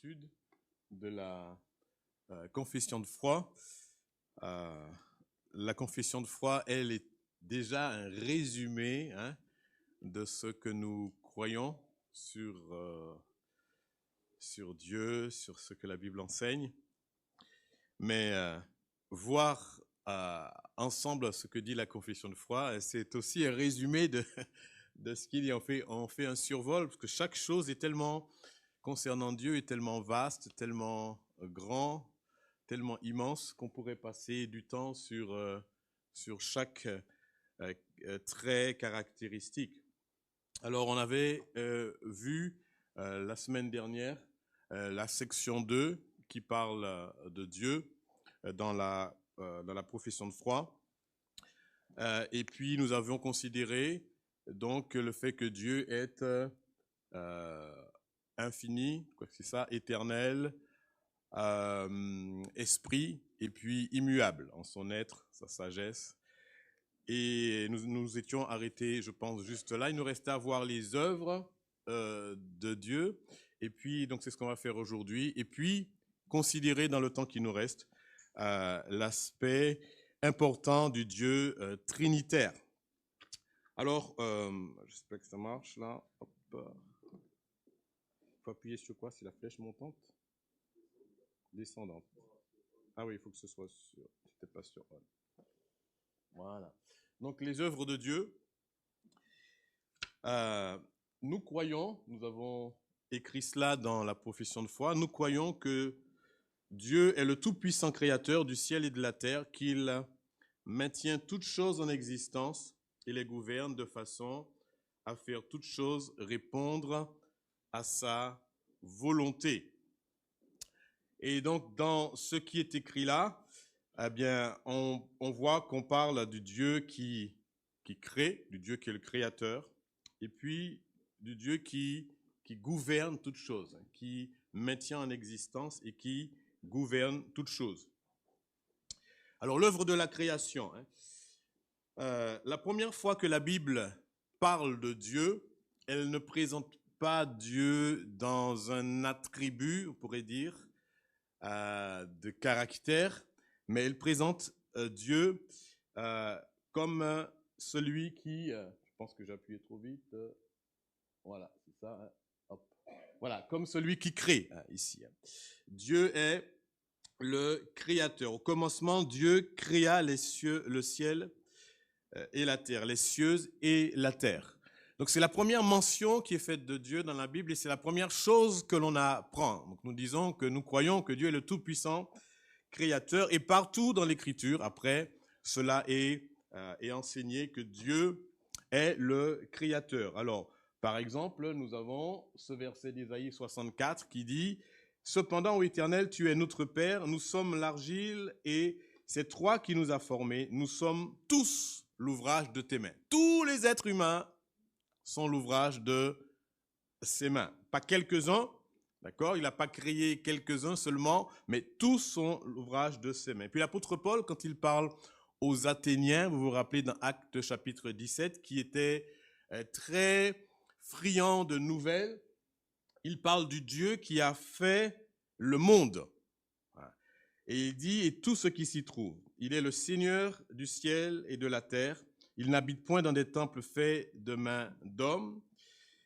l'étude de la confession de foi. La confession de foi, elle est déjà un résumé de ce que nous croyons sur Dieu, sur ce que la Bible enseigne. Mais voir ensemble ce que dit la confession de foi, c'est aussi un résumé de ce qu'il y a. On fait un survol, parce que chaque chose est tellement, concernant Dieu, est tellement vaste, tellement grand, tellement immense, qu'on pourrait passer du temps sur chaque trait caractéristique. Alors, on avait vu la semaine dernière la section 2 qui parle de Dieu dans la profession de foi. Et puis, nous avions considéré donc le fait que Dieu est infini, c'est ça, éternel, esprit, et puis immuable en son être, sa sagesse. Et nous étions arrêtés, je pense, juste là. Il nous restait à voir les œuvres de Dieu. Et puis, donc, c'est ce qu'on va faire aujourd'hui. Et puis, considérer dans le temps qui nous reste l'aspect important du Dieu trinitaire. Alors, j'espère que ça marche là. Hop. Il faut appuyer sur quoi? C'est la flèche montante? Descendante. Ah oui, il faut que ce soit sur. C'était pas sur on. Voilà. Donc, les œuvres de Dieu. Nous croyons, nous avons écrit cela dans la profession de foi, nous croyons que Dieu est le tout-puissant créateur du ciel et de la terre, qu'il maintient toutes choses en existence et les gouverne de façon à faire toutes choses répondre à sa volonté. Et donc, dans ce qui est écrit là, eh bien, on voit qu'on parle du Dieu qui crée, du Dieu qui est le créateur, et puis du Dieu qui gouverne toutes choses, qui maintient en existence et qui gouverne toutes choses. Alors, l'œuvre de la création. La première fois que la Bible parle de Dieu, elle ne présente pas Dieu dans un attribut, on pourrait dire, de caractère, mais elle présente Dieu comme celui qui, je pense que j'ai appuyé trop vite, voilà, c'est ça, hop. Voilà, comme celui qui crée ici. Dieu est le créateur. Au commencement, Dieu créa les cieux, le ciel et la terre, les cieux et la terre. Donc c'est la première mention qui est faite de Dieu dans la Bible et c'est la première chose que l'on apprend. Donc nous disons que nous croyons que Dieu est le tout-puissant créateur et partout dans l'Écriture, après, cela est enseigné que Dieu est le créateur. Alors, par exemple, nous avons ce verset d'Ésaïe 64 qui dit « Cependant, ô Éternel, tu es notre Père, nous sommes l'argile et c'est toi qui nous as formés, nous sommes tous l'ouvrage de tes mains. » Tous les êtres humains sont l'ouvrage de ses mains. Pas quelques-uns, d'accord? Il n'a pas créé quelques-uns seulement, mais tous sont l'ouvrage de ses mains. Puis l'apôtre Paul, quand il parle aux Athéniens, vous vous rappelez dans Actes chapitre 17, qui était très friand de nouvelles, il parle du Dieu qui a fait le monde. Et il dit, et tout ce qui s'y trouve. Il est le Seigneur du ciel et de la terre. Il n'habite point dans des temples faits de mains d'hommes.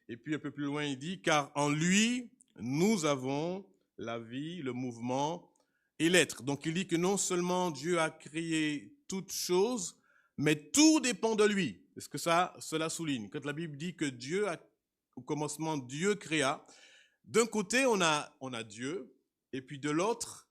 Et puis un peu plus loin, il dit, car en lui, nous avons la vie, le mouvement et l'être. Donc il dit que non seulement Dieu a créé toutes choses, mais tout dépend de lui. Est-ce que cela souligne? Quand la Bible dit que Dieu au commencement, Dieu créa, d'un côté, on a Dieu, et puis de l'autre,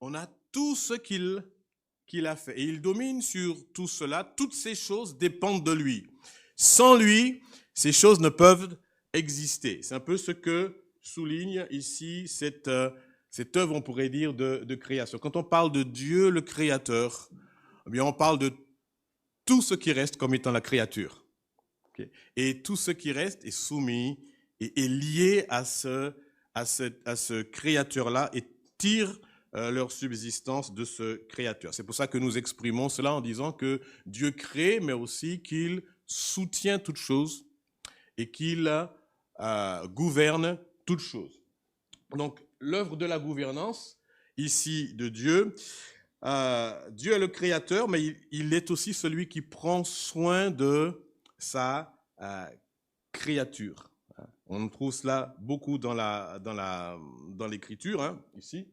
on a tout ce qu'il a fait. Et il domine sur tout cela. Toutes ces choses dépendent de lui. Sans lui, ces choses ne peuvent exister. C'est un peu ce que souligne ici cette œuvre, on pourrait dire, de création. Quand on parle de Dieu, le créateur, eh bien, on parle de tout ce qui reste comme étant la créature. Okay? Et tout ce qui reste est soumis et est lié à ce créateur-là et tire leur subsistance de ce créateur. C'est pour ça que nous exprimons cela en disant que Dieu crée, mais aussi qu'il soutient toutes choses et qu'il gouverne toutes choses. Donc, l'œuvre de la gouvernance ici de Dieu. Dieu est le créateur, mais il est aussi celui qui prend soin de sa créature. On trouve cela beaucoup dans l'Écriture, ici.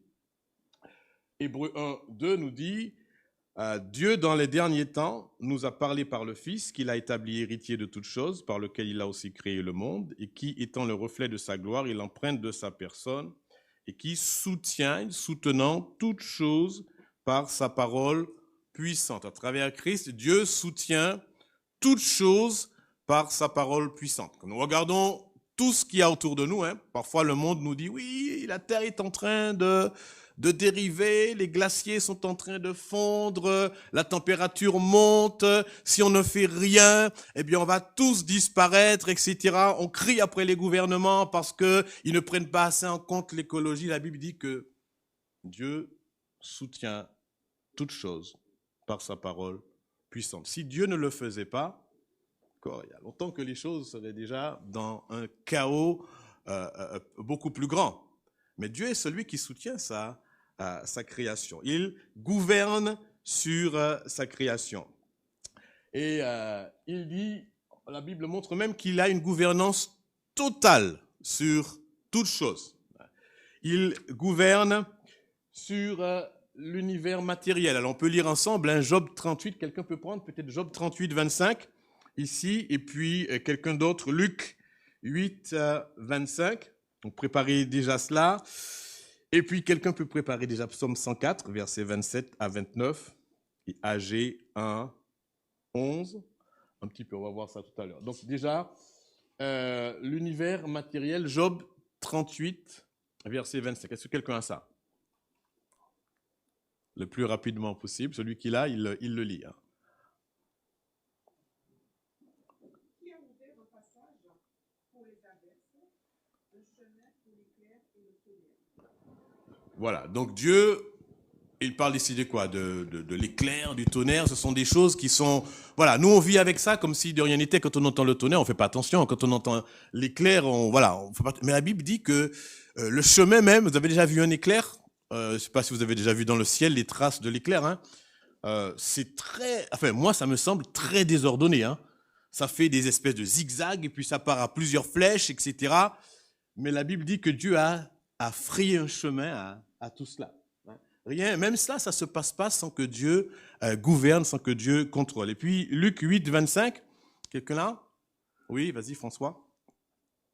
Hébreux 1, 2 nous dit Dieu, dans les derniers temps, nous a parlé par le Fils, qu'il a établi héritier de toutes choses, par lequel il a aussi créé le monde, et qui, étant le reflet de sa gloire et l'empreinte de sa personne, et qui soutenant toutes choses par sa parole puissante. À travers Christ, Dieu soutient toutes choses par sa parole puissante. Quand nous regardons tout ce qu'il y a autour de nous, parfois le monde nous dit, oui, la Terre est en train de dériver, les glaciers sont en train de fondre, la température monte, si on ne fait rien, eh bien on va tous disparaître, etc. On crie après les gouvernements parce qu'ils ne prennent pas assez en compte l'écologie. La Bible dit que Dieu soutient toutes choses par sa parole puissante. Si Dieu ne le faisait pas, il y a longtemps que les choses seraient déjà dans un chaos beaucoup plus grand. Mais Dieu est celui qui soutient sa création. Il gouverne sur sa création. Et il dit, la Bible montre même qu'il a une gouvernance totale sur toutes choses. Il gouverne sur l'univers matériel. Alors on peut lire ensemble Job 38, quelqu'un peut prendre peut-être Job 38, 25 ici, et puis quelqu'un d'autre, Luc 8, 25. Donc préparez déjà cela. Et puis quelqu'un peut préparer déjà Psaume 104, versets 27 à 29, et AG 1, 11. Un petit peu, on va voir ça tout à l'heure. Donc déjà, l'univers matériel, Job 38, verset 25. Est-ce que quelqu'un a ça? Le plus rapidement possible. Celui qui l'a, il le lit. Voilà, donc Dieu, il parle ici de quoi? De l'éclair, du tonnerre, ce sont des choses qui sont... Voilà, nous on vit avec ça comme si de rien n'était. Quand on entend le tonnerre, on ne fait pas attention. Quand on entend l'éclair, on fait pas... Mais la Bible dit que le chemin même, vous avez déjà vu un éclair? Je ne sais pas si vous avez déjà vu dans le ciel les traces de l'éclair. C'est très... Enfin, moi, ça me semble très désordonné. Ça fait des espèces de zigzags et puis ça part à plusieurs flèches, etc. Mais la Bible dit que Dieu a frayé un chemin à tout cela. Rien, même ça ne se passe pas sans que Dieu gouverne, sans que Dieu contrôle. Et puis, Luc 8, 25, quelqu'un là? Oui, vas-y François.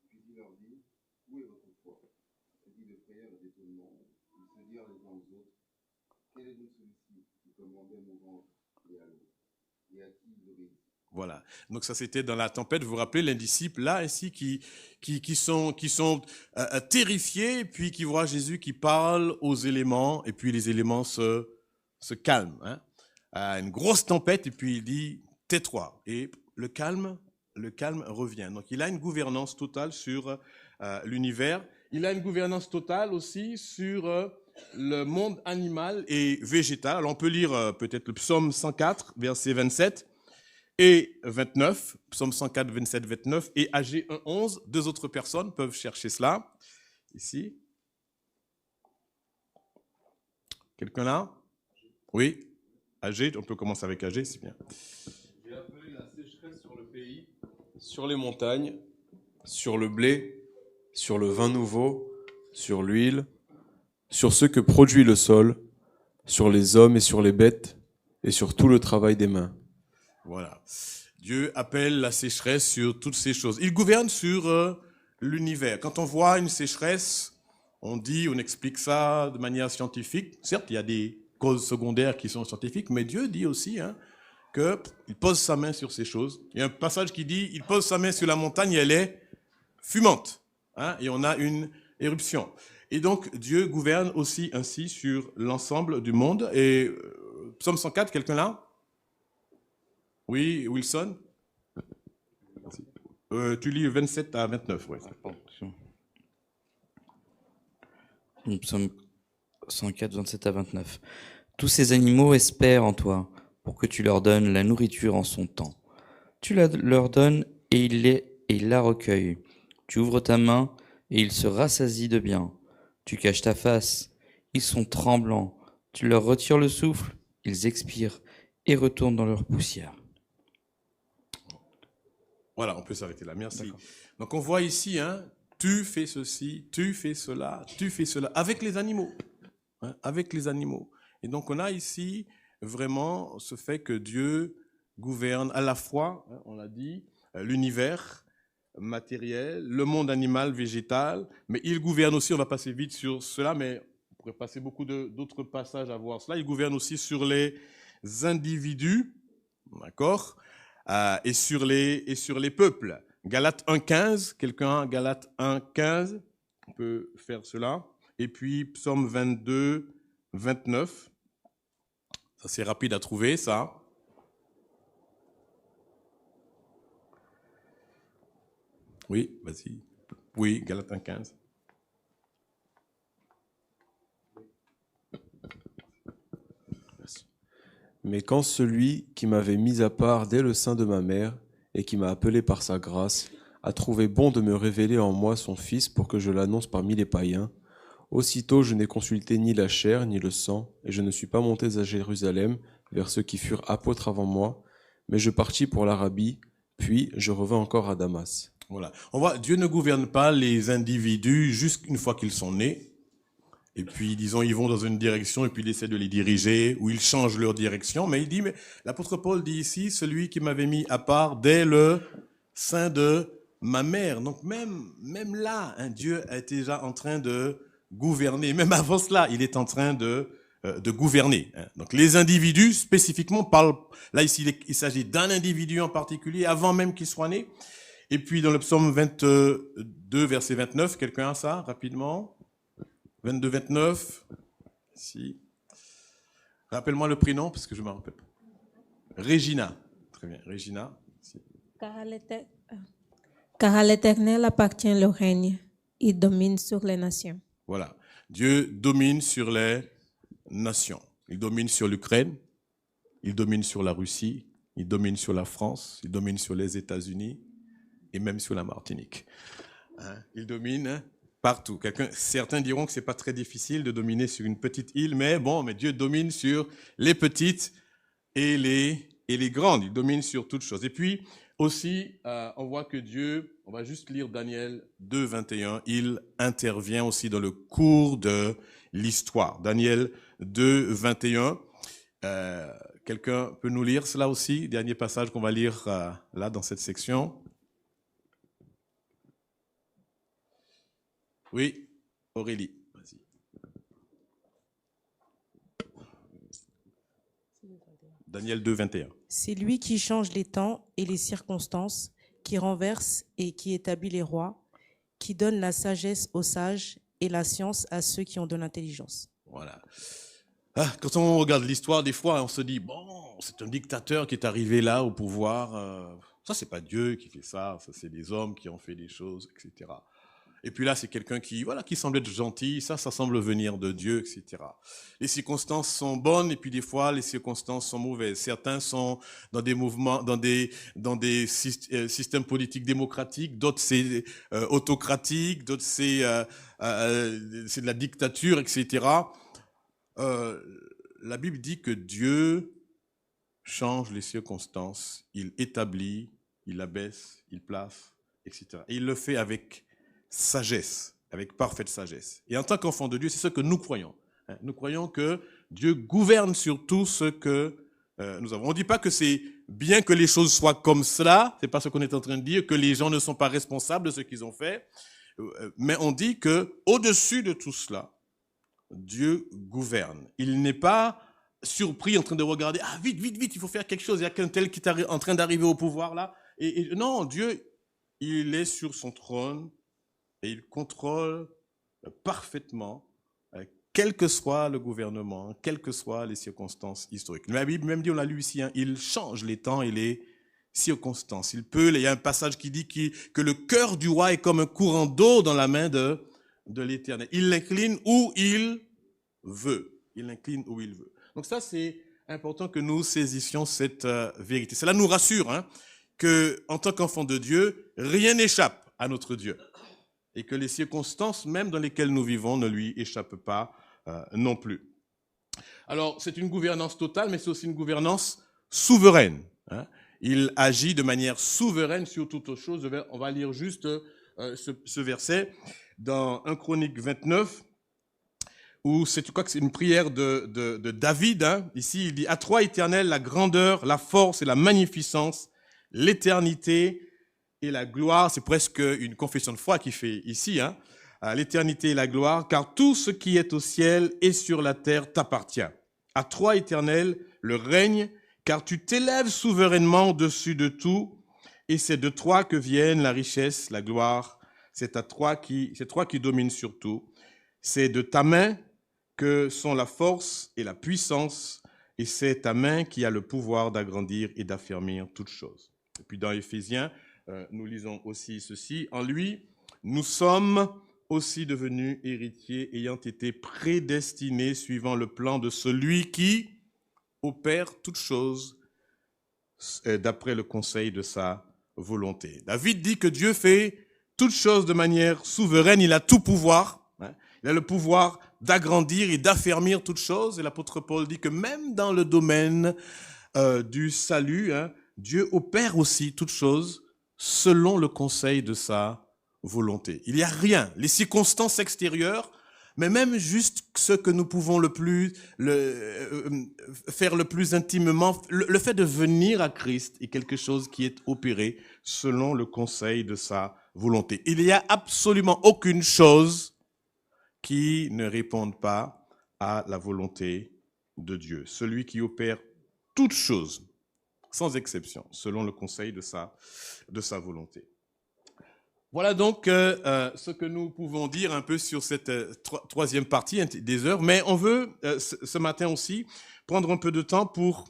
Puis il leur dit, où est votre foi? Il dit de frayeur et d'étonnement, ils se dirent les uns aux autres, quel est donc celui-ci qui commandait à mourant et à l'eau, et à qui il obéit? Voilà. Donc ça c'était dans la tempête. Vous vous rappelez les disciples là ainsi qui sont terrifiés, puis qui voient Jésus qui parle aux éléments et puis les éléments se calment. Une grosse tempête et puis il dit tais-toi et le calme revient. Donc il a une gouvernance totale sur l'univers. Il a une gouvernance totale aussi sur le monde animal et végétal. Alors on peut lire peut-être le psaume 104 verset 27. Et 29, psaume 104, 27, 29, et AG 1, 11, deux autres personnes peuvent chercher cela, ici. Quelqu'un là? Oui, AG, on peut commencer avec AG, c'est bien. J'ai appelé la sécheresse sur le pays, sur les montagnes, sur le blé, sur le vin nouveau, sur l'huile, sur ce que produit le sol, sur les hommes et sur les bêtes, et sur tout le travail des mains. Voilà. Dieu appelle la sécheresse sur toutes ces choses. Il gouverne sur l'univers. Quand on voit une sécheresse, on explique ça de manière scientifique. Certes, il y a des causes secondaires qui sont scientifiques, mais Dieu dit aussi qu'il pose sa main sur ces choses. Il y a un passage qui dit, il pose sa main sur la montagne et elle est fumante. Et on a une éruption. Et donc, Dieu gouverne aussi ainsi sur l'ensemble du monde. Et Psaume 104, quelqu'un là? Oui, Wilson. Tu lis 27 à 29. Ouais. Psaume 104, 27 à 29. Tous ces animaux espèrent en toi pour que tu leur donnes la nourriture en son temps. Tu leur donnes et ils la recueillent. Tu ouvres ta main et ils se rassasient de bien. Tu caches ta face, ils sont tremblants. Tu leur retires le souffle, ils expirent et retournent dans leur poussière. Voilà, on peut s'arrêter là. Merci. D'accord. Donc on voit ici, tu fais ceci, tu fais cela, avec les animaux. Avec les animaux. Et donc on a ici vraiment ce fait que Dieu gouverne à la fois, on l'a dit, l'univers matériel, le monde animal, végétal, mais il gouverne aussi, on va passer vite sur cela, mais on pourrait passer beaucoup d'autres passages à voir cela, il gouverne aussi sur les individus, d'accord, et sur les peuples. Galates 1,15, quelqu'un, Galates 1,15, on peut faire cela. Et puis Psaume 22, 29, ça c'est rapide à trouver, ça. Oui, vas-y. Oui, Galates 1,15. Mais quand celui qui m'avait mis à part dès le sein de ma mère et qui m'a appelé par sa grâce a trouvé bon de me révéler en moi son Fils pour que je l'annonce parmi les païens, aussitôt je n'ai consulté ni la chair ni le sang, et je ne suis pas monté à Jérusalem vers ceux qui furent apôtres avant moi, mais je partis pour l'Arabie, puis je revins encore à Damas. Voilà. On voit, Dieu ne gouverne pas les individus jusqu'une fois qu'ils sont nés. Et puis, disons, ils vont dans une direction et puis il essaie de les diriger ou ils changent leur direction. Mais il dit, mais l'apôtre Paul dit ici, celui qui m'avait mis à part dès le sein de ma mère. Donc même là, Dieu est déjà en train de gouverner. Même avant cela, il est en train de gouverner. Donc les individus spécifiquement parlent, là ici il s'agit d'un individu en particulier avant même qu'il soit né. Et puis dans le psaume 22, verset 29, quelqu'un a ça rapidement? 22, 29. Si. Rappelle-moi le prénom, parce que je ne me rappelle pas. Régina. Très bien, Régina. Si. Car à l'Éternel appartient le règne. Il domine sur les nations. Voilà. Dieu domine sur les nations. Il domine sur l'Ukraine. Il domine sur la Russie. Il domine sur la France. Il domine sur les États-Unis. Et même sur la Martinique. Il domine partout. Certains diront que c'est pas très difficile de dominer sur une petite île, mais Dieu domine sur les petites et les grandes. Il domine sur toutes choses. Et puis aussi, on voit que Dieu, on va juste lire Daniel 2, 21, il intervient aussi dans le cours de l'histoire. Daniel 2, 21. Quelqu'un peut nous lire cela aussi? Dernier passage qu'on va lire là dans cette section. Oui, Aurélie, vas-y. Daniel 2, 21. C'est lui qui change les temps et les circonstances, qui renverse et qui établit les rois, qui donne la sagesse aux sages et la science à ceux qui ont de l'intelligence. Voilà. Quand on regarde l'histoire, des fois, on se dit, c'est un dictateur qui est arrivé là au pouvoir. Ça, c'est pas Dieu qui fait ça, c'est des hommes qui ont fait des choses, etc. Et puis là, c'est quelqu'un qui semble être gentil, ça semble venir de Dieu, etc. Les circonstances sont bonnes et puis des fois, les circonstances sont mauvaises. Certains sont dans des mouvements, dans des systèmes politiques démocratiques, d'autres c'est autocratique, d'autres c'est de la dictature, etc. La Bible dit que Dieu change les circonstances, il établit, il abaisse, il place, etc. Et il le fait avec sagesse, avec parfaite sagesse. Et en tant qu'enfant de Dieu, c'est ce que nous croyons. Nous croyons que Dieu gouverne sur tout ce que nous avons. On ne dit pas que c'est bien que les choses soient comme cela, c'est pas ce qu'on est en train de dire, que les gens ne sont pas responsables de ce qu'ils ont fait, mais on dit que au-dessus de tout cela, Dieu gouverne. Il n'est pas surpris en train de regarder, vite, il faut faire quelque chose, il y a qu'un tel qui est en train d'arriver au pouvoir là. Et non, Dieu, il est sur son trône, et il contrôle parfaitement, quel que soit le gouvernement, quelles que soient les circonstances historiques. La Bible même dit, on l'a lu ici, il change les temps et les circonstances. Il y a un passage qui dit que le cœur du roi est comme un courant d'eau dans la main de l'Éternel. Il l'incline où il veut. Il l'incline où il veut. Donc ça, c'est important que nous saisissions cette vérité. Cela nous rassure, que en tant qu'enfant de Dieu, rien n'échappe à notre Dieu. et que les circonstances même dans lesquelles nous vivons ne lui échappent pas non plus. Alors, c'est une gouvernance totale, mais c'est aussi une gouvernance souveraine. Hein. Il agit de manière souveraine sur toute chose. On va lire juste ce verset dans 1 Chronique 29, où tu crois que c'est une prière de David. Hein. Ici, il dit « À toi, Éternel, la grandeur, la force et la magnificence, l'éternité et la gloire. » C'est presque une confession de foi qu'il fait ici. Hein. L'éternité et la gloire, car tout ce qui est au ciel et sur la terre t'appartient. À toi, Éternel, le règne, car tu t'élèves souverainement au-dessus de tout, et c'est de toi que viennent la richesse, la gloire. C'est toi qui domines sur tout. C'est de ta main que sont la force et la puissance, et c'est ta main qui a le pouvoir d'agrandir et d'affermir toutes choses. Et puis dans Éphésiens, nous lisons aussi ceci. En lui, nous sommes aussi devenus héritiers, ayant été prédestinés suivant le plan de celui qui opère toutes choses d'après le conseil de sa volonté. David dit que Dieu fait toutes choses de manière souveraine, il a tout pouvoir, hein. Il a le pouvoir d'agrandir et d'affermir toutes choses, et l'apôtre Paul dit que même dans le domaine du salut, hein, Dieu opère aussi toutes choses selon le conseil de sa volonté. Il n'y a rien, les circonstances extérieures, mais même juste ce que nous pouvons faire le plus intimement, le fait de venir à Christ est quelque chose qui est opéré selon le conseil de sa volonté. Il n'y a absolument aucune chose qui ne réponde pas à la volonté de Dieu. Celui qui opère toutes choses, sans exception, selon le conseil de sa volonté. Voilà donc ce que nous pouvons dire un peu sur cette troisième partie des heures, mais on veut ce matin aussi prendre un peu de temps pour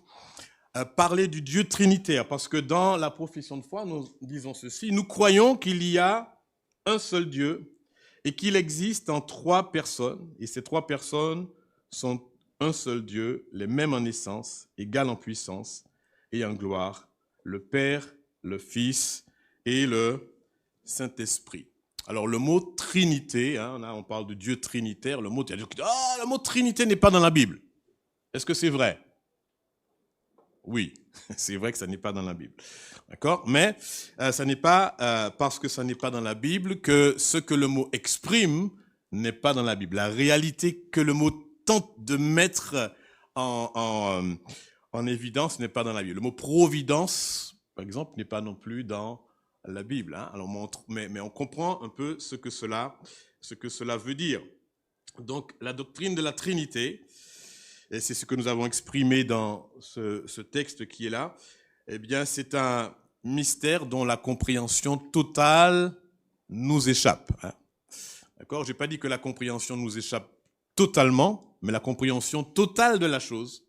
parler du Dieu trinitaire, parce que dans la profession de foi, nous disons ceci, nous croyons qu'il y a un seul Dieu et qu'il existe en trois personnes, et ces trois personnes sont un seul Dieu, les mêmes en essence, égales en puissance et en gloire, le Père, le Fils et le Saint-Esprit. Alors le mot Trinité, hein, on parle de Dieu trinitaire, le mot Trinité n'est pas dans la Bible. Est-ce que c'est vrai? Oui, c'est vrai que ça n'est pas dans la Bible. D'accord? Mais ça n'est pas parce que ça n'est pas dans la Bible que ce que le mot exprime n'est pas dans la Bible. La réalité que le mot tente de mettre en évidence n'est pas dans la Bible. Le mot providence, par exemple, n'est pas non plus dans la Bible. Hein? Alors, mais on comprend un peu ce que cela veut dire. Donc, la doctrine de la Trinité, et c'est ce que nous avons exprimé dans ce texte qui est là, eh bien, c'est un mystère dont la compréhension totale nous échappe. Hein. D'accord? Je n'ai pas dit que la compréhension nous échappe totalement, mais la compréhension totale de la chose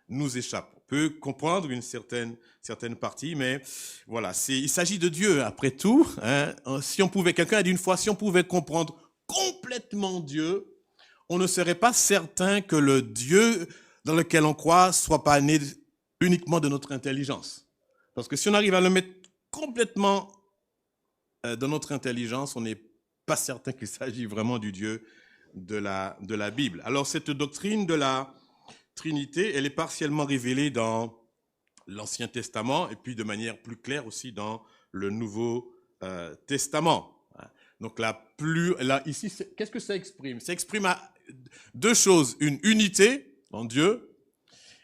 nous échappe. On peut comprendre une certaine partie, mais voilà, il s'agit de Dieu après tout. Hein. Quelqu'un a dit une fois, si on pouvait comprendre complètement Dieu, on ne serait pas certain que le Dieu dans lequel on croit soit pas né uniquement de notre intelligence. Parce que si on arrive à le mettre complètement dans notre intelligence, on n'est pas certain qu'il s'agit vraiment du Dieu de la Bible. Alors cette doctrine de la Trinité, elle est partiellement révélée dans l'Ancien Testament et puis de manière plus claire aussi dans le Nouveau Testament. Donc ici, qu'est-ce que ça exprime? Ça exprime deux choses, une unité en Dieu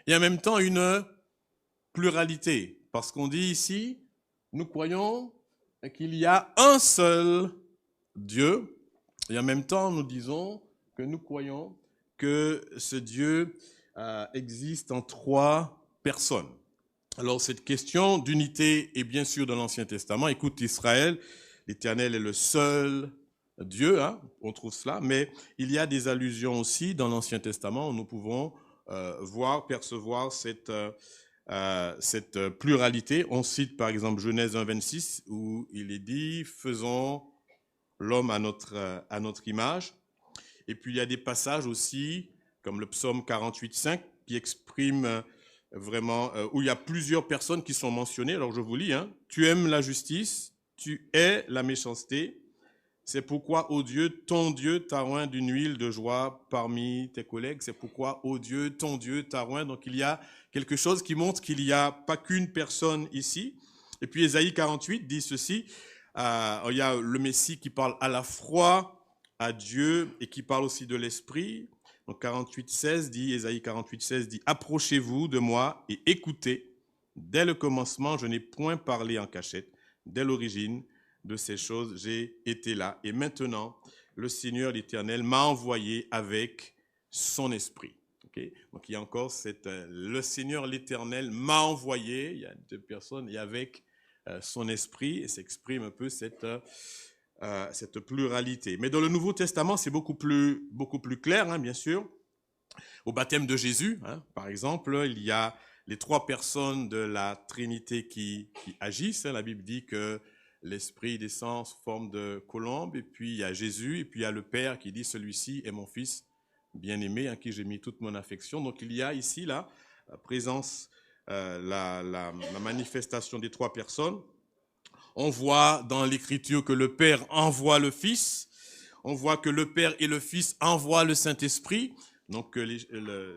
et en même temps une pluralité. Parce qu'on dit ici, nous croyons qu'il y a un seul Dieu et en même temps nous disons que nous croyons que ce Dieu existe en trois personnes. Alors cette question d'unité est bien sûr dans l'Ancien Testament. Écoute Israël, l'Éternel est le seul Dieu, hein, on trouve cela, mais il y a des allusions aussi dans l'Ancien Testament où nous pouvons percevoir cette pluralité. On cite par exemple Genèse 1,26 où il est dit « Faisons l'homme à notre image ». Et puis il y a des passages aussi, comme le psaume 48,5, qui exprime vraiment, où il y a plusieurs personnes qui sont mentionnées. Alors je vous lis, hein, « Tu aimes la justice, tu hais la méchanceté, C'est pourquoi, ô Dieu, ton Dieu t'a oint d'une huile de joie parmi tes collègues. C'est pourquoi, ô Dieu, ton Dieu t'a oint. Donc il y a quelque chose qui montre qu'il n'y a pas qu'une personne ici. Et puis Ésaïe 48 dit ceci. Il y a le Messie qui parle à la fois à Dieu et qui parle aussi de l'Esprit. Donc 48:16 dit, Ésaïe 48:16 dit, approchez-vous de moi et écoutez. Dès le commencement, je n'ai point parlé en cachette. Dès l'origine de ces choses, j'ai été là. Et maintenant, le Seigneur l'Éternel m'a envoyé avec son esprit. Okay? Donc il y a encore le Seigneur l'Éternel m'a envoyé, il y a deux personnes, et avec son esprit, et s'exprime un peu cette pluralité. Mais dans le Nouveau Testament, c'est beaucoup plus clair, hein, bien sûr. Au baptême de Jésus, hein, par exemple, il y a les trois personnes de la Trinité qui agissent. La Bible dit que l'Esprit descend sous forme de colombe, et puis il y a Jésus, et puis il y a le Père qui dit « Celui-ci est mon Fils bien-aimé, en qui j'ai mis toute mon affection ». Donc il y a ici la présence, la manifestation des trois personnes. On voit dans l'Écriture que le Père envoie le Fils. On voit que le Père et le Fils envoient le Saint-Esprit. Donc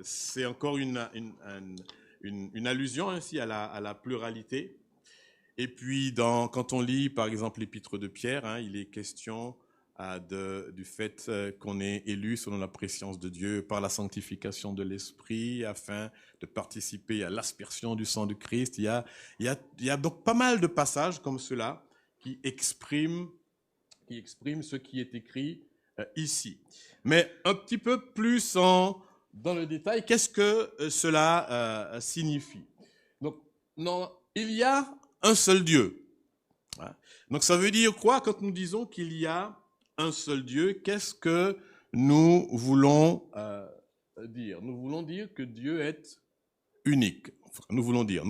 c'est encore une allusion ainsi à la pluralité. Et puis, quand on lit, par exemple, l'Épître de Pierre, hein, il est question du fait qu'on est élu selon la préscience de Dieu par la sanctification de l'Esprit afin de participer à l'aspersion du sang de Christ. Il y a donc pas mal de passages comme cela qui expriment ce qui est écrit ici. Mais un petit peu plus dans le détail, qu'est-ce que cela signifie? Donc, non, il y a un seul Dieu. Donc ça veut dire quoi quand nous disons qu'il y a un seul Dieu? Qu'est-ce que nous voulons dire? Nous voulons dire que Dieu est unique. Enfin, nous voulons dire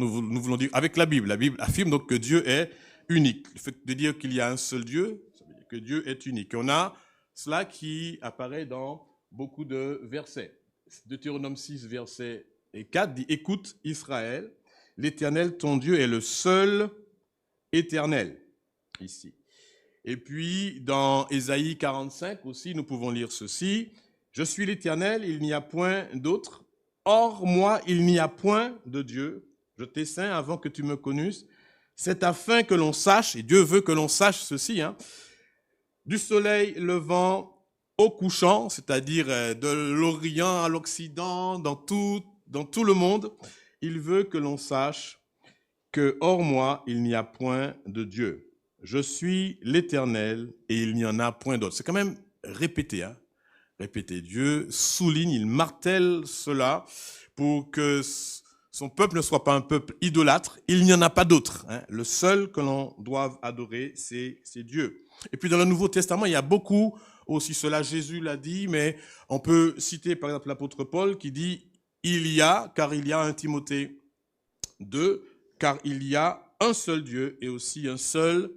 avec la Bible affirme donc que Dieu est unique. Le fait de dire qu'il y a un seul Dieu, ça veut dire que Dieu est unique. On a cela qui apparaît dans beaucoup de versets. Deutéronome 6, verset 4 dit « Écoute Israël, l'Éternel, ton Dieu, est le seul éternel. » Ici. Et puis, dans Ésaïe 45 aussi, nous pouvons lire ceci. « Je suis l'Éternel, il n'y a point d'autre. Hors moi, il n'y a point de Dieu. Je t'ai ceint avant que tu me connusses. C'est afin que l'on sache, et Dieu veut que l'on sache ceci, hein, du soleil levant au couchant, c'est-à-dire de l'Orient à l'Occident, dans tout le monde, il veut que l'on sache que hors moi, il n'y a point de Dieu. Je suis l'Éternel et il n'y en a point d'autre. C'est quand même répété, hein. Répété. Dieu souligne, il martèle cela pour que son peuple ne soit pas un peuple idolâtre. Il n'y en a pas d'autre, hein. Le seul que l'on doit adorer, c'est Dieu. Et puis dans le Nouveau Testament, il y a beaucoup aussi, cela Jésus l'a dit, mais on peut citer par exemple l'apôtre Paul qui dit car il y a 1 Timothée 2, car il y a un seul Dieu et aussi un seul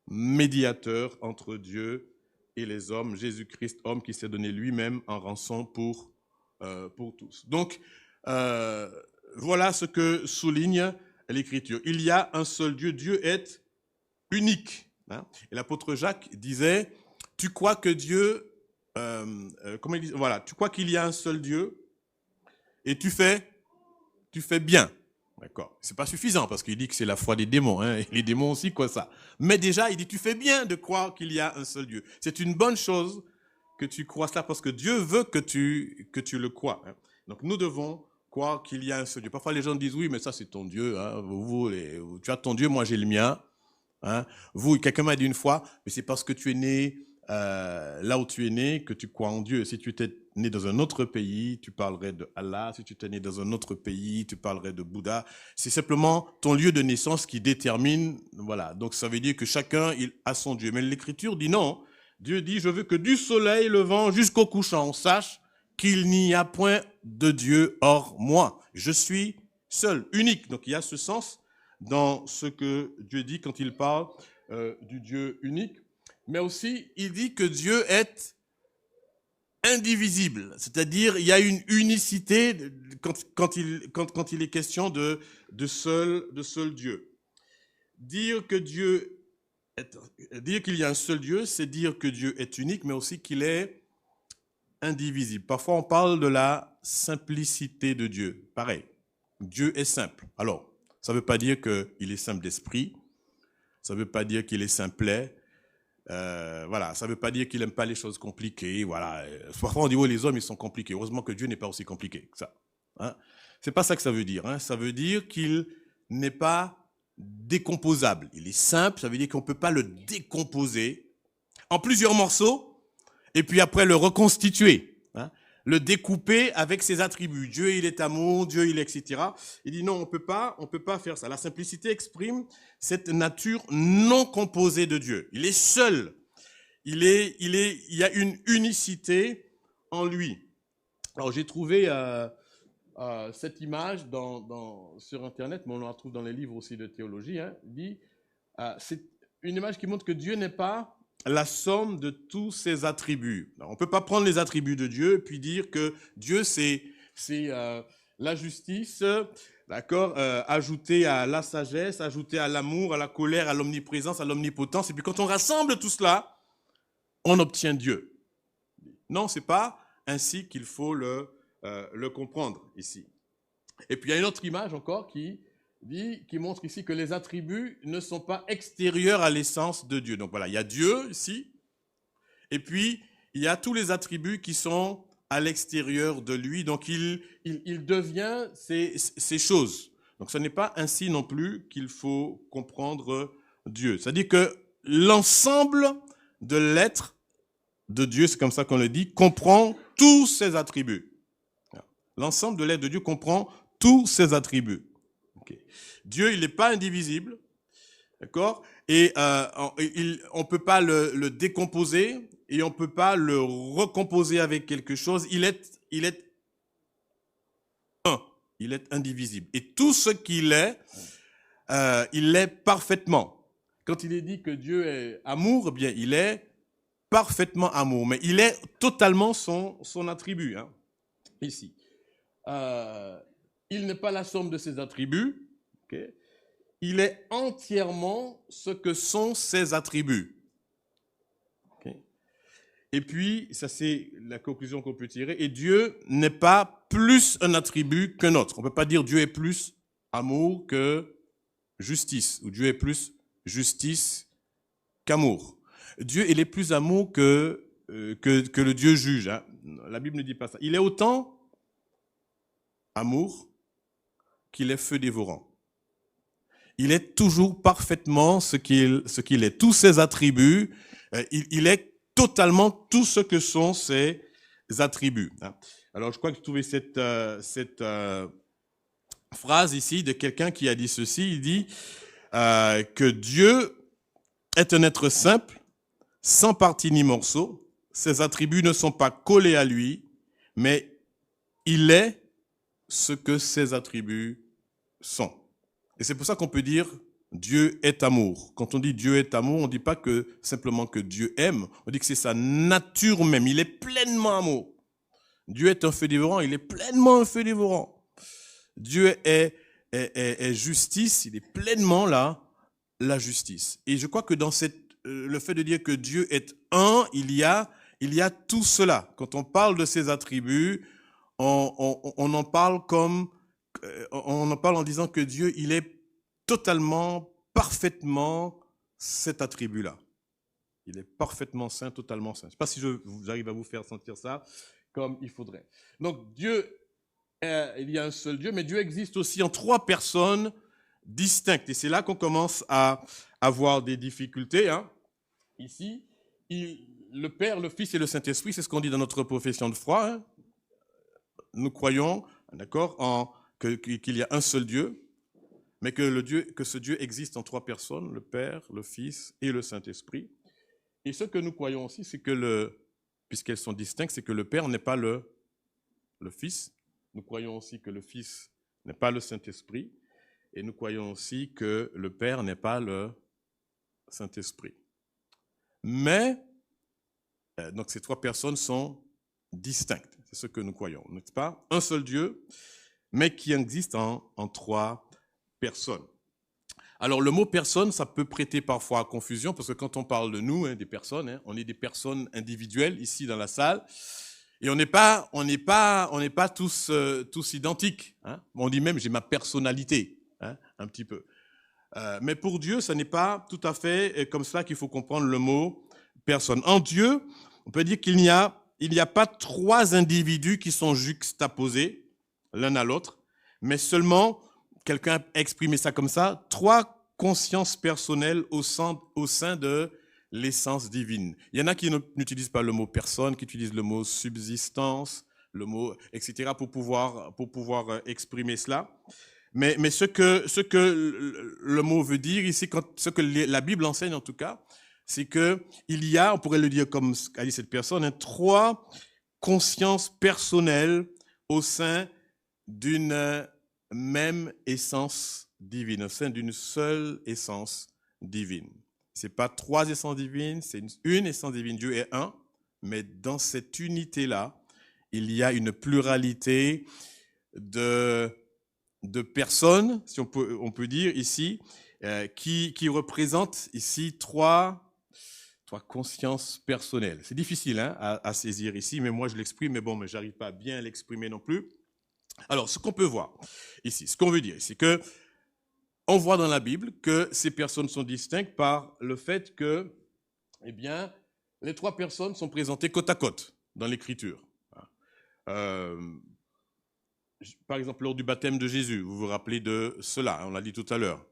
médiateur entre Dieu et les hommes, Jésus-Christ, homme qui s'est donné lui-même en rançon pour tous. Donc, voilà ce que souligne l'Écriture. Il y a un seul Dieu, Dieu est unique. Hein? Et l'apôtre Jacques disait, tu crois que Dieu, tu crois qu'il y a un seul Dieu et tu fais bien. D'accord. C'est pas suffisant parce qu'il dit que c'est la foi des démons, hein. Et les démons aussi quoi ça. Mais déjà, il dit tu fais bien de croire qu'il y a un seul Dieu. C'est une bonne chose que tu crois cela parce que Dieu veut que tu le crois. Hein. Donc nous devons croire qu'il y a un seul Dieu. Parfois les gens disent oui, mais ça c'est ton Dieu. Hein. Tu as ton Dieu, moi j'ai le mien. Hein. Quelqu'un m'a dit une fois, mais c'est parce que tu es né là où tu es né que tu crois en Dieu. Si tu étais né dans un autre pays, tu parlerais de Allah. Si tu étais né dans un autre pays, tu parlerais de Bouddha. C'est simplement ton lieu de naissance qui détermine. Voilà. Donc ça veut dire que chacun il a son Dieu. Mais l'Écriture dit non. Dieu dit je veux que du soleil levant jusqu'au couchant on sache qu'il n'y a point de Dieu hors moi. Je suis seul, unique. Donc il y a ce sens dans ce que Dieu dit quand il parle du Dieu unique. Mais aussi, il dit que Dieu est indivisible. C'est-à-dire, il y a une unicité quand il est question de seul Dieu. Dire que Dieu dire qu'il y a un seul Dieu, c'est dire que Dieu est unique, mais aussi qu'il est indivisible. Parfois, on parle de la simplicité de Dieu. Pareil, Dieu est simple. Alors, ça ne veut pas dire qu'il est simple d'esprit, ça ne veut pas dire qu'il est simplet, voilà, ça ne veut pas dire qu'il n'aime pas les choses compliquées. Voilà. Parfois, on dit, oui, les hommes, ils sont compliqués. Heureusement que Dieu n'est pas aussi compliqué que ça. Hein? C'est pas ça que ça veut dire. Hein? Ça veut dire qu'il n'est pas décomposable. Il est simple, ça veut dire qu'on ne peut pas le décomposer en plusieurs morceaux et puis après le reconstituer, hein? Le découper avec ses attributs. Dieu, il est amour, Dieu, il est etc. Il dit non, on peut pas faire ça. La simplicité exprime cette nature non composée de Dieu. Il est seul. Il y a une unicité en lui. Alors j'ai trouvé cette image sur Internet, mais on la trouve dans les livres aussi de théologie. Hein, c'est une image qui montre que Dieu n'est pas la somme de tous ses attributs. Alors, on ne peut pas prendre les attributs de Dieu et puis dire que Dieu, c'est la justice, d'accord, ajouté à la sagesse, ajouté à l'amour, à la colère, à l'omniprésence, à l'omnipotence. Et puis quand on rassemble tout cela, on obtient Dieu. Non, ce n'est pas ainsi qu'il faut le comprendre ici. Et puis il y a une autre image encore qui montre ici que les attributs ne sont pas extérieurs à l'essence de Dieu. Donc voilà, il y a Dieu ici, et puis il y a tous les attributs qui sont à l'extérieur de lui, donc il devient ces choses. Donc ce n'est pas ainsi non plus qu'il faut comprendre Dieu. C'est-à-dire que l'ensemble de l'être de Dieu, c'est comme ça qu'on le dit, comprend tous ses attributs. L'ensemble de l'être de Dieu comprend tous ses attributs. Okay. Dieu, il n'est pas indivisible, d'accord? Et on ne peut pas le décomposer et on ne peut pas le recomposer avec quelque chose. Il est un, il est indivisible. Et tout ce qu'il est, il l'est parfaitement. Quand il est dit que Dieu est amour, eh bien, il est parfaitement amour, mais il est totalement son attribut, hein, ici. Il n'est pas la somme de ses attributs, okay? Il est entièrement ce que sont ses attributs. Okay? Et puis, ça c'est la conclusion qu'on peut tirer, et Dieu n'est pas plus un attribut qu'un autre. On ne peut pas dire Dieu est plus amour que justice, ou Dieu est plus justice qu'amour. Dieu, il est plus amour que le Dieu juge. Hein? La Bible ne dit pas ça. Il est autant amour qu'il est feu dévorant. Il est toujours parfaitement ce qu'il est. Tous ses attributs, il est totalement tout ce que sont ses attributs. Alors, je crois que j'ai trouvé cette phrase ici de quelqu'un qui a dit ceci. Il dit que Dieu est un être simple, sans partie ni morceau. Ses attributs ne sont pas collés à lui, mais il est ce que ses attributs sont. Et c'est pour ça qu'on peut dire Dieu est amour. Quand on dit Dieu est amour, on ne dit pas que simplement que Dieu aime, on dit que c'est sa nature même. Il est pleinement amour. Dieu est un feu dévorant, il est pleinement un feu dévorant. Dieu est justice, il est pleinement là, la justice. Et je crois que dans le fait de dire que Dieu est un, il y a tout cela. Quand on parle de ses attributs, on en parle en disant que Dieu, il est totalement, parfaitement cet attribut-là. Il est parfaitement saint, totalement saint. Je ne sais pas si j'arrive à vous faire sentir ça comme il faudrait. Donc Dieu, il y a un seul Dieu, mais Dieu existe aussi en trois personnes distinctes. Et c'est là qu'on commence à avoir des difficultés. Hein. Ici, le Père, le Fils et le Saint-Esprit, c'est ce qu'on dit dans notre profession de foi. Hein. Nous croyons, d'accord, qu'il y a un seul Dieu, mais que ce Dieu existe en trois personnes, le Père, le Fils et le Saint-Esprit. Et ce que nous croyons aussi, c'est que puisqu'elles sont distinctes, c'est que le Père n'est pas le Fils. Nous croyons aussi que le Fils n'est pas le Saint-Esprit. Et nous croyons aussi que le Père n'est pas le Saint-Esprit. Mais, donc ces trois personnes sont distinctes. C'est ce que nous croyons, n'est-ce pas? Un seul Dieu, mais qui existe en trois personnes. Alors, le mot personne, ça peut prêter parfois à confusion, parce que quand on parle de nous, des personnes, on est des personnes individuelles ici dans la salle, et on n'est pas tous identiques. On dit même, j'ai ma personnalité, un petit peu. Mais pour Dieu, ce n'est pas tout à fait comme ça qu'il faut comprendre le mot personne. En Dieu, on peut dire qu'il n'y a pas trois individus qui sont juxtaposés l'un à l'autre, mais seulement, quelqu'un a exprimé ça comme ça, trois consciences personnelles au sein de l'essence divine. Il y en a qui n'utilisent pas le mot personne, qui utilisent le mot subsistance, le mot, etc., pour pouvoir exprimer cela. Mais ce que le mot veut dire ici, ce que la Bible enseigne en tout cas, c'est que il y a, on pourrait le dire comme a dit cette personne, trois consciences personnelles au sein d'une même essence divine, au sein d'une seule essence divine. C'est pas trois essences divines, c'est une essence divine. Dieu est un, mais dans cette unité-là, il y a une pluralité de personnes, si on peut dire ici, qui représentent ici trois consciences personnelles. C'est difficile à saisir ici, mais moi je l'exprime, mais j'arrive pas à bien l'exprimer non plus. Alors, ce qu'on peut voir ici, ce qu'on veut dire, c'est que on voit dans la Bible que ces personnes sont distinctes par le fait que, les trois personnes sont présentées côte à côte dans l'Écriture. Par exemple, lors du baptême de Jésus, vous vous rappelez de cela, on l'a dit tout à l'heure.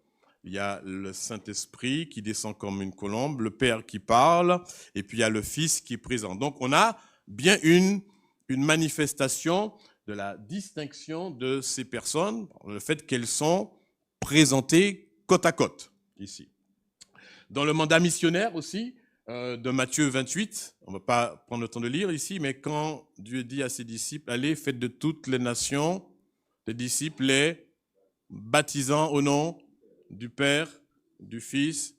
Il y a le Saint-Esprit qui descend comme une colombe, le Père qui parle, et puis il y a le Fils qui est présent. Donc, on a bien une manifestation de la distinction de ces personnes, le fait qu'elles sont présentées côte à côte, ici. Dans le mandat missionnaire aussi, de Matthieu 28, on ne va pas prendre le temps de lire ici, mais quand Dieu dit à ses disciples, allez, faites de toutes les nations des disciples, les baptisant au nom du Père, du Fils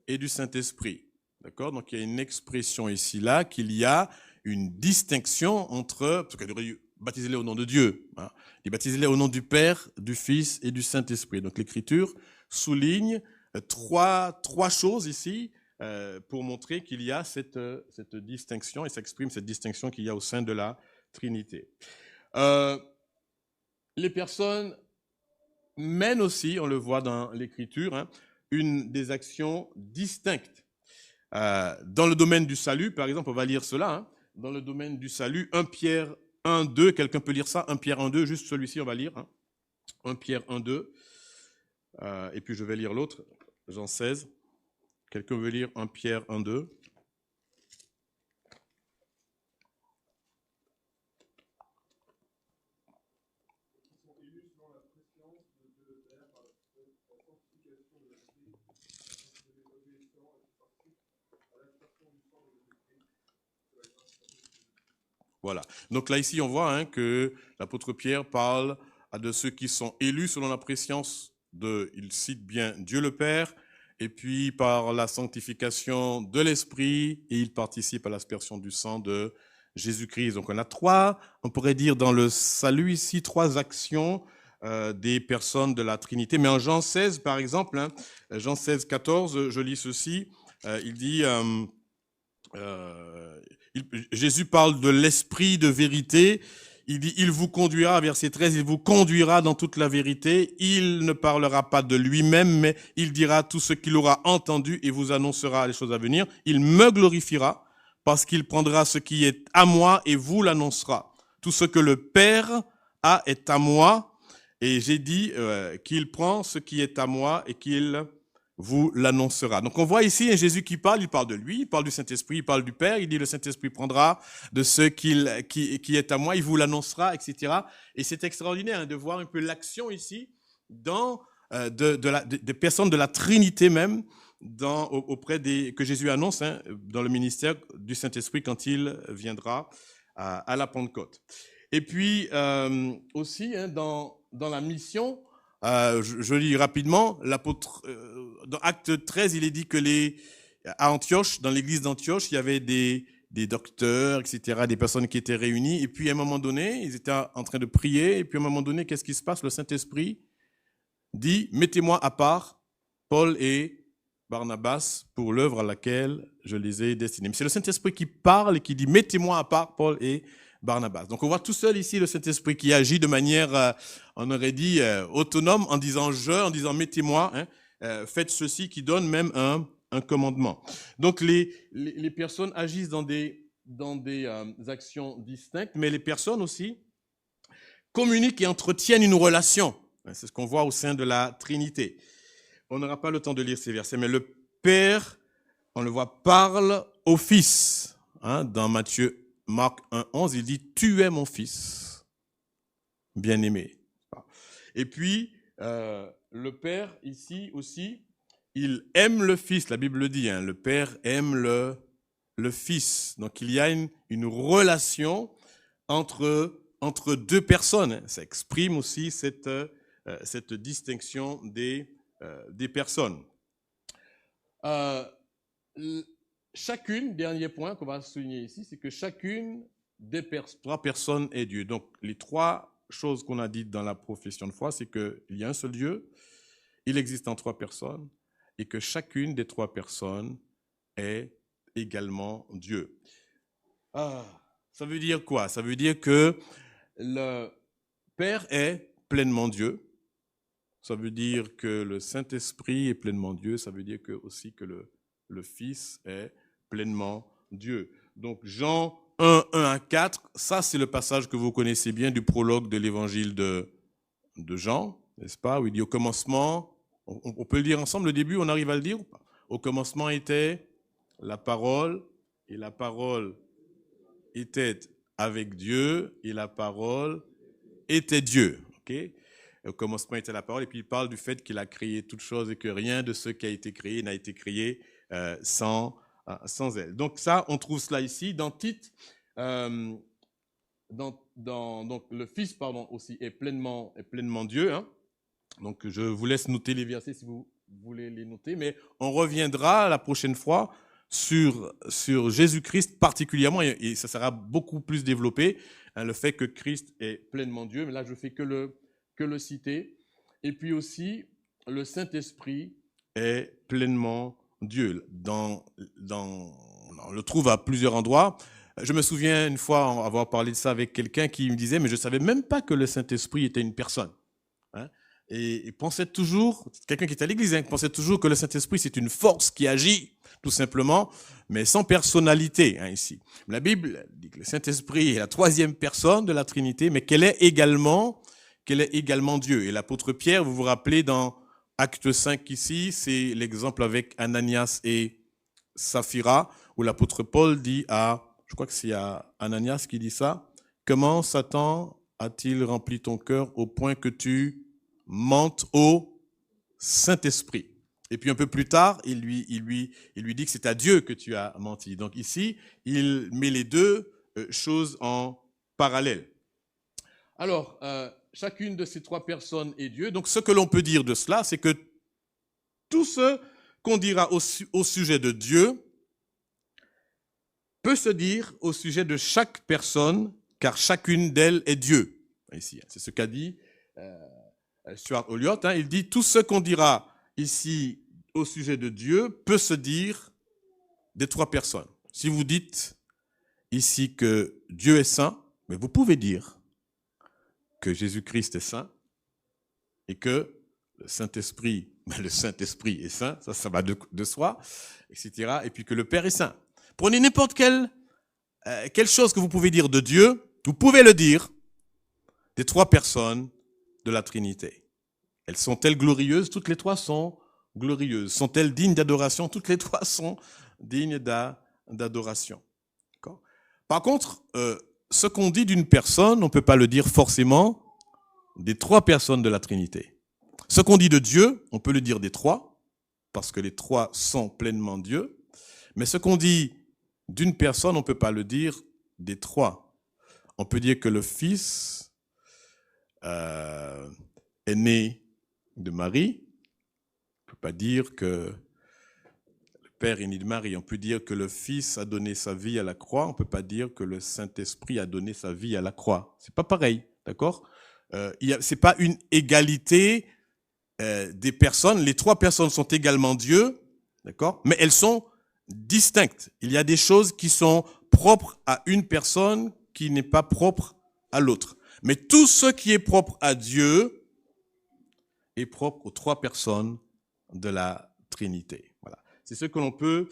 et du Saint-Esprit. D'accord? Donc il y a une expression ici, là, qu'il y a une distinction entre, parce que baptisez-les au nom de Dieu, et baptisez-les au nom du Père, du Fils et du Saint-Esprit. Donc l'Écriture souligne trois choses ici, pour montrer qu'il y a cette distinction, et s'exprime cette distinction qu'il y a au sein de la Trinité. Les personnes mènent aussi, on le voit dans l'Écriture, une des actions distinctes. Dans le domaine du salut, par exemple, on va lire cela, dans le domaine du salut, 1 Pierre 1, 2, quelqu'un peut lire ça, 1 Pierre 1, 2, juste celui-ci on va lire, 1 Pierre 1, 2, et puis je vais lire l'autre, Jean 16. Quelqu'un veut lire 1 Pierre 1, 2? Voilà. Donc là, ici, on voit que l'apôtre Pierre parle de ceux qui sont élus selon la préscience il cite bien Dieu le Père, et puis par la sanctification de l'Esprit, et il participe à l'aspersion du sang de Jésus-Christ. Donc on a on pourrait dire dans le salut ici, trois actions des personnes de la Trinité. Mais en Jean 16, par exemple, Jean 16, 14, je lis ceci, il dit, Jésus parle de l'Esprit de vérité. Il dit, il vous conduira, verset 13, il vous conduira dans toute la vérité. Il ne parlera pas de lui-même, mais il dira tout ce qu'il aura entendu et vous annoncera les choses à venir. Il me glorifiera parce qu'il prendra ce qui est à moi et vous l'annoncera. Tout ce que le Père a est à moi. Et j'ai dit qu'il prend ce qui est à moi et qu'il vous l'annoncera. Donc on voit ici Jésus qui parle, il parle de lui, il parle du Saint-Esprit, il parle du Père, il dit le Saint-Esprit prendra de ce qui est à moi, il vous l'annoncera, etc. Et c'est extraordinaire de voir un peu l'action ici dans des personnes de la Trinité même, auprès que Jésus annonce dans le ministère du Saint-Esprit quand il viendra à la Pentecôte. Et puis aussi dans la mission, je lis rapidement, l'apôtre, dans Acte 13, il est dit que à Antioche, dans l'église d'Antioche, il y avait des docteurs, etc., des personnes qui étaient réunies, et puis à un moment donné, ils étaient en train de prier, et puis à un moment donné, qu'est-ce qui se passe? Le Saint-Esprit dit, mettez-moi à part Paul et Barnabas pour l'œuvre à laquelle je les ai destinés. Mais c'est le Saint-Esprit qui parle et qui dit « Mettez-moi à part Paul et Barnabas ». Donc on voit tout seul ici le Saint-Esprit qui agit de manière, on aurait dit, autonome, en disant « je », en disant « mettez-moi hein, faites ceci », qui donne même un commandement. Donc les personnes agissent dans des actions distinctes, mais les personnes aussi communiquent et entretiennent une relation. C'est ce qu'on voit au sein de la Trinité. On n'aura pas le temps de lire ces versets, mais le Père, on le voit, parle au Fils. Hein, dans Marc 1,11, il dit « Tu es mon Fils, bien-aimé ». Et puis, le Père, ici aussi, il aime le Fils. La Bible le dit, hein, le Père aime le Fils. Donc, il y a une relation entre deux personnes. Ça exprime aussi cette distinction des personnes. Chacune, dernier point qu'on va souligner ici, c'est que chacune des trois personnes est Dieu. Donc, les trois choses qu'on a dites dans la profession de foi, c'est qu'il y a un seul Dieu, il existe en trois personnes, et que chacune des trois personnes est également Dieu. Ça veut dire quoi? Ça veut dire que le Père est pleinement Dieu. Ça veut dire que le Saint-Esprit est pleinement Dieu. Ça veut dire aussi que le Fils est pleinement Dieu. Donc Jean 1, 1 à 4, ça c'est le passage que vous connaissez bien du prologue de l'évangile de Jean, n'est-ce pas? Où il dit au commencement, on peut le dire ensemble, le début, on arrive à le dire ou pas? Au commencement était la parole, et la parole était avec Dieu, et la parole était Dieu. Okay? Au commencement était la parole, et puis il parle du fait qu'il a créé toutes choses et que rien de ce qui a été créé n'a été créé sans elle. Donc ça, on trouve cela ici dans Tite. Donc le Fils, aussi est pleinement Dieu. Hein. Donc je vous laisse noter les versets si vous voulez les noter, mais on reviendra la prochaine fois sur Jésus-Christ particulièrement, et ça sera beaucoup plus développé, hein, le fait que Christ est pleinement Dieu, mais là je fais que le citer. Et puis aussi, le Saint-Esprit est pleinement Dieu. On le trouve à plusieurs endroits. Je me souviens une fois avoir parlé de ça avec quelqu'un qui me disait « mais je ne savais même pas que le Saint-Esprit était une personne hein ». Et il pensait toujours, quelqu'un qui était à l'église, pensait toujours que le Saint-Esprit c'est une force qui agit tout simplement, mais sans personnalité hein, ici. La Bible dit que le Saint-Esprit est la troisième personne de la Trinité, mais qu'elle est également Dieu. Et l'apôtre Pierre, vous vous rappelez dans Acte 5 ici, c'est l'exemple avec Ananias et Saphira, où l'apôtre Paul dit je crois que c'est à Ananias qui dit ça, « Comment Satan a-t-il rempli ton cœur au point que tu mentes au Saint-Esprit ?» Et puis un peu plus tard, il lui dit que c'est à Dieu que tu as menti. Donc ici, il met les deux choses en parallèle. Alors, chacune de ces trois personnes est Dieu. Donc ce que l'on peut dire de cela, c'est que tout ce qu'on dira au sujet de Dieu peut se dire au sujet de chaque personne, car chacune d'elles est Dieu. Ici, c'est ce qu'a dit Stuart Olyott. Hein, il dit tout ce qu'on dira ici au sujet de Dieu peut se dire des trois personnes. Si vous dites ici que Dieu est saint, mais vous pouvez dire que Jésus-Christ est saint et que le Saint-Esprit est saint, ça va de soi, etc. Et puis que le Père est saint. Prenez n'importe quelle chose que vous pouvez dire de Dieu, vous pouvez le dire des trois personnes de la Trinité. Elles sont-elles glorieuses? Toutes les trois sont glorieuses. Sont-elles dignes d'adoration? Toutes les trois sont dignes d'adoration. D'accord? Par contre, ce qu'on dit d'une personne, on ne peut pas le dire forcément des trois personnes de la Trinité. Ce qu'on dit de Dieu, on peut le dire des trois, parce que les trois sont pleinement Dieu. Mais ce qu'on dit d'une personne, on ne peut pas le dire des trois. On peut dire que le Fils est né de Marie. On ne peut pas dire que le Père est né de Marie. On peut dire que le Fils a donné sa vie à la croix. On ne peut pas dire que le Saint-Esprit a donné sa vie à la croix. C'est pas pareil, d'accord? C'est pas une égalité des personnes. Les trois personnes sont également Dieu, d'accord? Mais elles sont distinctes. Il y a des choses qui sont propres à une personne qui n'est pas propre à l'autre. Mais tout ce qui est propre à Dieu est propre aux trois personnes de la Trinité. Voilà. C'est ce que l'on peut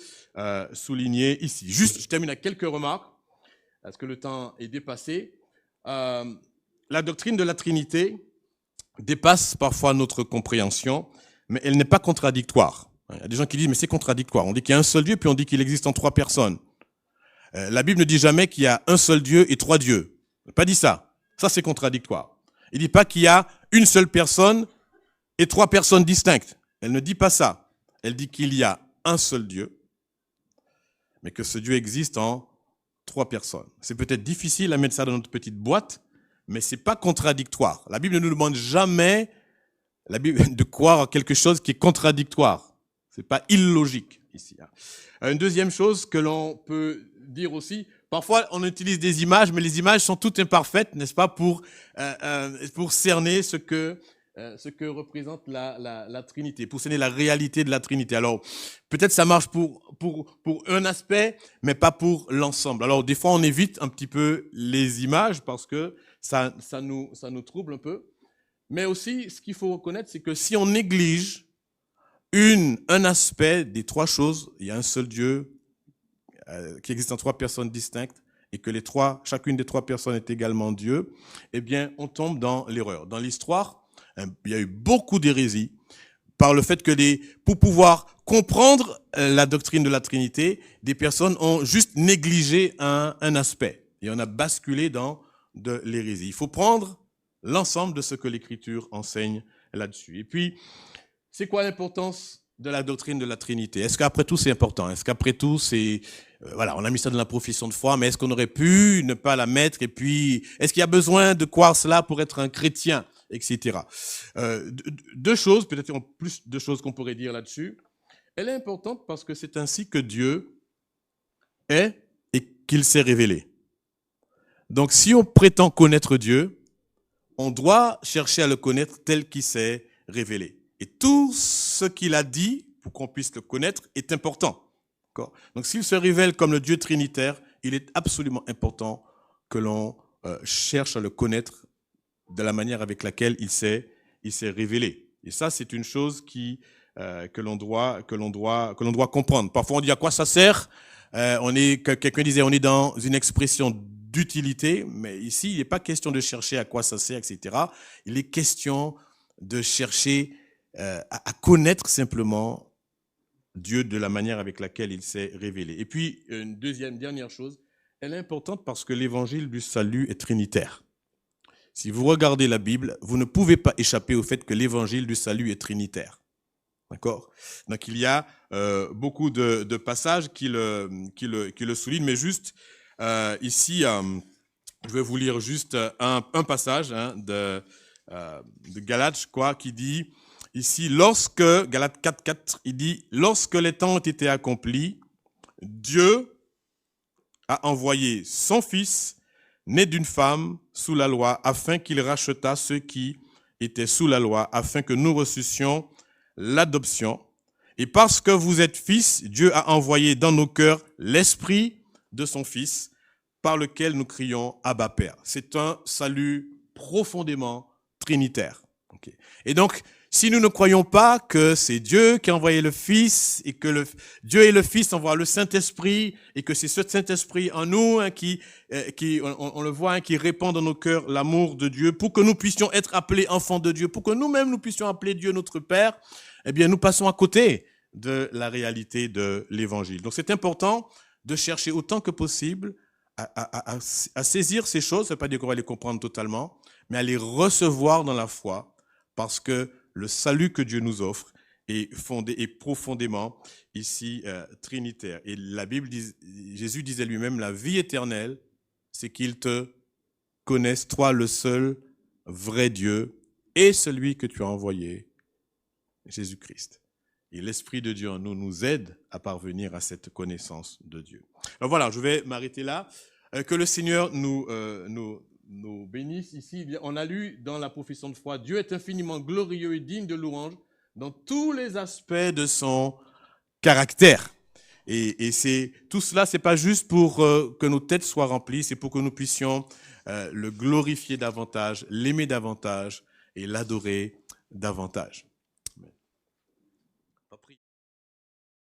souligner ici. Juste, je termine avec quelques remarques, parce que le temps est dépassé. La doctrine de la Trinité dépasse parfois notre compréhension, mais elle n'est pas contradictoire. Il y a des gens qui disent, mais c'est contradictoire. On dit qu'il y a un seul Dieu, puis on dit qu'il existe en trois personnes. La Bible ne dit jamais qu'il y a un seul Dieu et trois dieux. Elle n'a pas dit ça. Ça, c'est contradictoire. Il ne dit pas qu'il y a une seule personne et trois personnes distinctes. Elle ne dit pas ça. Elle dit qu'il y a un seul Dieu, mais que ce Dieu existe en trois personnes. C'est peut-être difficile à mettre ça dans notre petite boîte, mais c'est pas contradictoire. La Bible ne nous demande jamais de croire en quelque chose qui est contradictoire. C'est pas illogique ici. Une deuxième chose que l'on peut dire aussi, parfois on utilise des images, mais les images sont toutes imparfaites, n'est-ce pas, pour cerner ce que représente la Trinité, pour cerner la réalité de la Trinité. Alors, peut-être ça marche pour un aspect, mais pas pour l'ensemble. Alors, des fois, on évite un petit peu les images parce que ça nous trouble un peu. Mais aussi, ce qu'il faut reconnaître, c'est que si on néglige un aspect des trois choses, il y a un seul Dieu qui existe en trois personnes distinctes et que chacune des trois personnes est également Dieu, eh bien, on tombe dans l'erreur. Dans l'histoire, il y a eu beaucoup d'hérésies par le fait que pour pouvoir comprendre la doctrine de la Trinité, des personnes ont juste négligé un aspect et on a basculé dans de l'hérésie. Il faut prendre l'ensemble de ce que l'Écriture enseigne là-dessus. Et puis, c'est quoi l'importance de la doctrine de la Trinité? Est-ce qu'après tout, c'est important? Est-ce qu'après tout, voilà, on a mis ça dans la profession de foi, mais est-ce qu'on aurait pu ne pas la mettre? Et puis, est-ce qu'il y a besoin de croire cela pour être un chrétien, etc. Deux choses, peut-être plus de choses qu'on pourrait dire là-dessus. Elle est importante parce que c'est ainsi que Dieu est et qu'il s'est révélé. Donc, si on prétend connaître Dieu, on doit chercher à le connaître tel qu'il s'est révélé. Et tout ce qu'il a dit, pour qu'on puisse le connaître, est important. D'accord ? Donc, s'il se révèle comme le Dieu trinitaire, il est absolument important que l'on cherche à le connaître de la manière avec laquelle il s'est révélé. Et ça, c'est une chose que l'on doit comprendre. Parfois, on dit à quoi ça sert. Quelqu'un disait, on est dans une expression d'utilité, mais ici, il n'est pas question de chercher à quoi ça sert, etc. Il est question de chercher à connaître simplement Dieu de la manière avec laquelle il s'est révélé. Et puis, une dernière chose, elle est importante parce que l'évangile du salut est trinitaire. Si vous regardez la Bible, vous ne pouvez pas échapper au fait que l'évangile du salut est trinitaire. D'accord ? Donc, il y a beaucoup de passages qui le soulignent, mais juste ici, je vais vous lire juste un passage de Galates, je crois, qui dit ici, Galates 4.4, il dit, lorsque les temps ont été accomplis, Dieu a envoyé son Fils, né d'une femme sous la loi, afin qu'il rachetât ceux qui étaient sous la loi, afin que nous reçussions l'adoption. Et parce que vous êtes fils, Dieu a envoyé dans nos cœurs l'esprit de son Fils, par lequel nous crions Abba Père. C'est un salut profondément trinitaire. Okay. Et donc, si nous ne croyons pas que c'est Dieu qui a envoyé le Fils et que Dieu et le Fils envoient le Saint-Esprit et que c'est ce Saint-Esprit en nous qui on le voit, qui répand dans nos cœurs l'amour de Dieu pour que nous puissions être appelés enfants de Dieu, pour que nous-mêmes nous puissions appeler Dieu notre Père, eh bien nous passons à côté de la réalité de l'Évangile. Donc c'est important de chercher autant que possible à saisir ces choses, ça ne veut pas dire qu'on va les comprendre totalement, mais à les recevoir dans la foi parce que le salut que Dieu nous offre est profondément ici trinitaire. Et la Bible dit, Jésus disait lui-même, la vie éternelle, c'est qu'ils te connaissent, toi le seul vrai Dieu et celui que tu as envoyé, Jésus-Christ. Et l'Esprit de Dieu en nous nous aide à parvenir à cette connaissance de Dieu. Alors voilà, je vais m'arrêter là. Que le Seigneur nous nous bénisse ici. On a lu dans la profession de foi, Dieu est infiniment glorieux et digne de louange dans tous les aspects de son caractère. Et c'est tout cela, c'est pas juste pour que nos têtes soient remplies, c'est pour que nous puissions le glorifier davantage, l'aimer davantage et l'adorer davantage.